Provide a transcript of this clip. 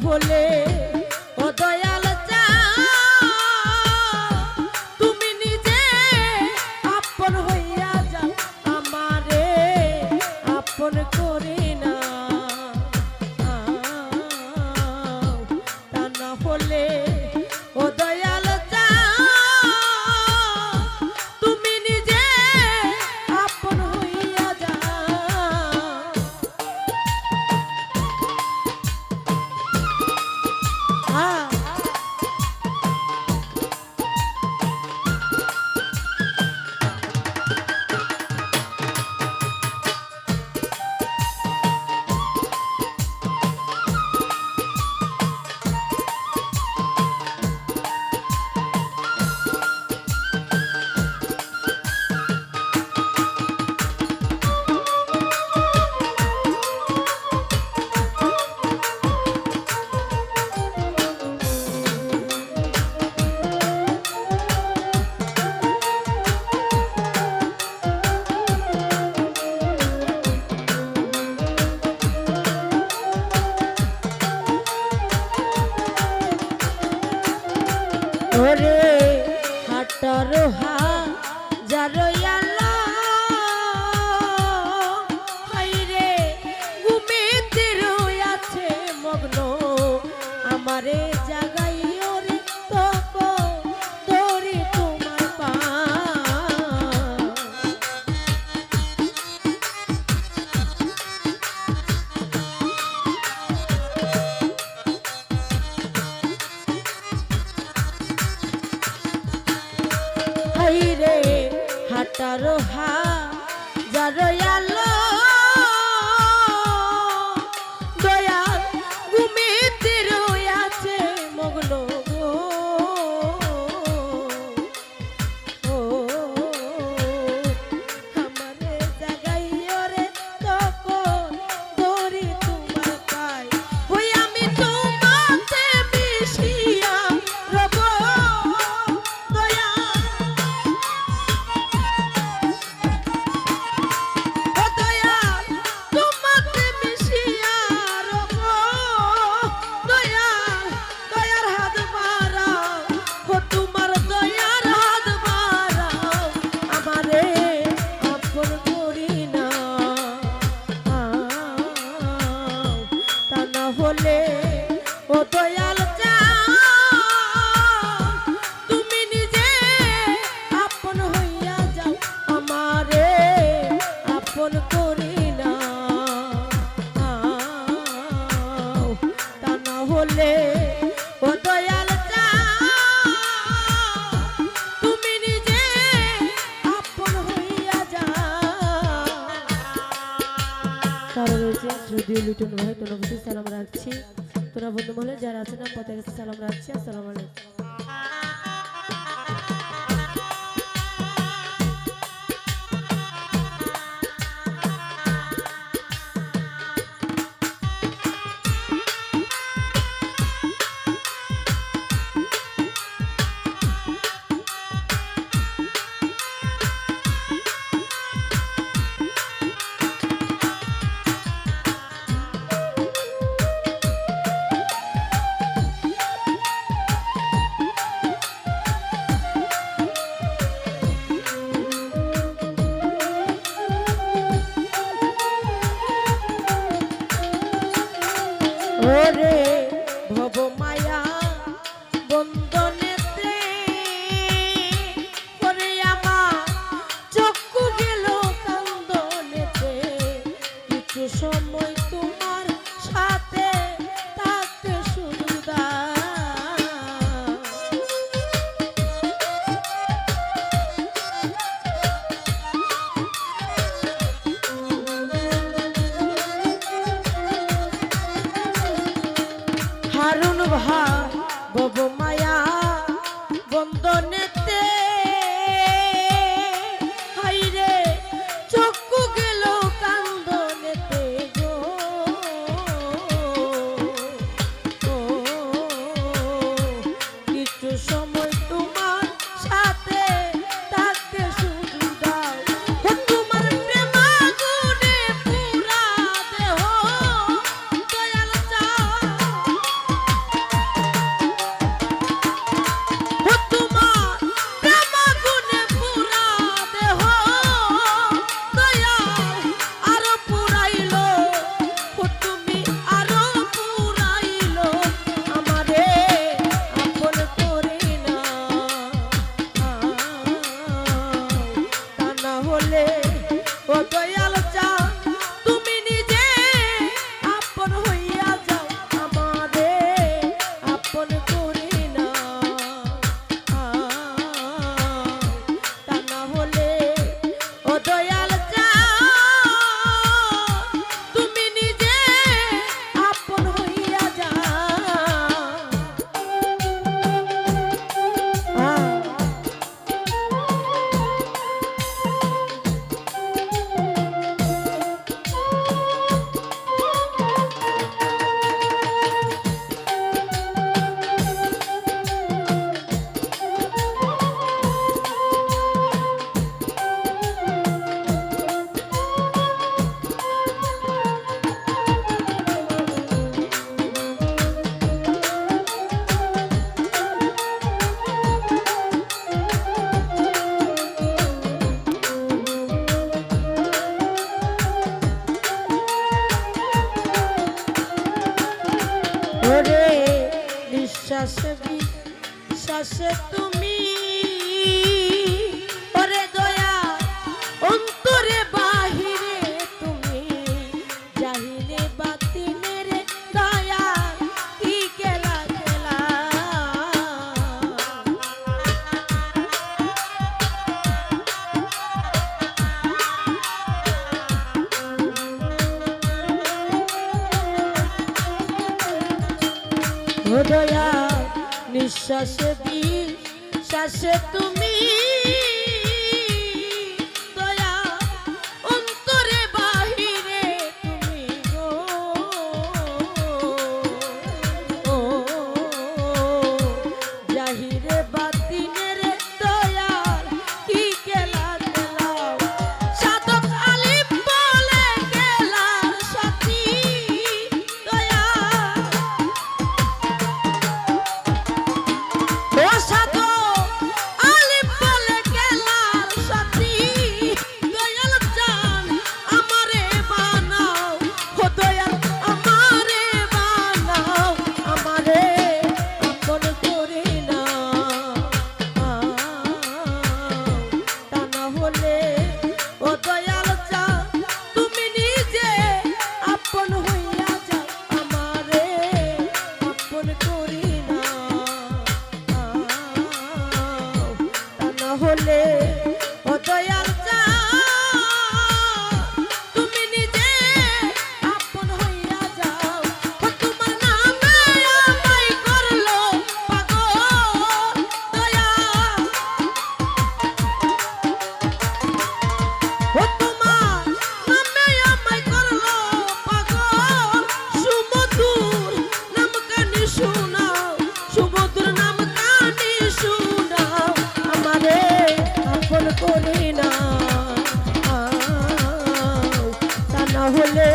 হলে ও দয়াল তুমি নিজে আপন হইয়া যাও আমারে আপন করে না তা না হলে ও দয়াল তুমি নিজে আপন হইয়া যাও। ওরে হাটার হাজার আলো হাইরে ঘুমেতে রয়েছে মগ্ন আমারে জাগাই ওরে তক তোরে তোমার পা রে হাটার হাজার আলো দয়াল ঘুমেতে রয়েছে মগ্ন আমারে জাগাই ওরে তখন ধরে তোমার পাই ওই আমি তোমাতে মিশিয়া রব হলে ও দয়াল তুমি নিজে আপন হইয়া যাও আমারে আপন করি না তা না হলে ও দয়াল তুমি নিজে আপন হইয়া যাও। কারণ যদিও লিটন ভাই তোর প্রতি সালাম রাখছি তোরা বন্ধু মহলে যারা আছেন পথে কাছে সালাম রাখছি আসসালামু আলাইকুম। ওরে ভব মায়া বন্ধনেতে ওরে আমার চক্ষু গেল কান্দনেতে কিছু সময় তোমার সাথে থাকতে সুবিধা হারুন ভাই বব মায়া বন্ধনেতে হাইরে চক্ষু গেল কান্দনেতে গো কিছু সময় তোমার সাথে থাকতে শুধু দাও তোমার প্রেম আগুনে পুরা দেহ দয়াল চাও ওরে নিঃশ্বাসে বিশ্বাসে তুমি ওরে দয়া অন্তরে বাহিরে তুমি জাহিরে বাতিনে রে দয়া কি খেলা খেলা ও দয়া নিঃশ্বাসে বিশ্বাসে তুমি দয়া অন্তরে বাহিরে তুমি গো ও জাহিরে বাতিনের দয়াল কি খেলা খেলাও সাধক আলিম বলে গেলার সাথী দয়া ও সাধু আলিম বলে গেলার সাথী দয়াল জান আমারে বানাও ও দয়াল আমারে বানাও আমারে আপন করে নাও তা না হলে ও দয়াল জান তুমি নিজে আপন হইয়া যাও আমারে আপন করে নাও তা না হলে ও দয়াল তুমি নিজে আপন হইয়া যাও ও তোমার নামে আমায় করলো পাগল দয়া ও তোমার নামে আমায় করলো পাগল সুমধুর নাম কানে শোনাও সুমধুর নাম কানে শোনাও আমারে আপন করে নাও তা না হলে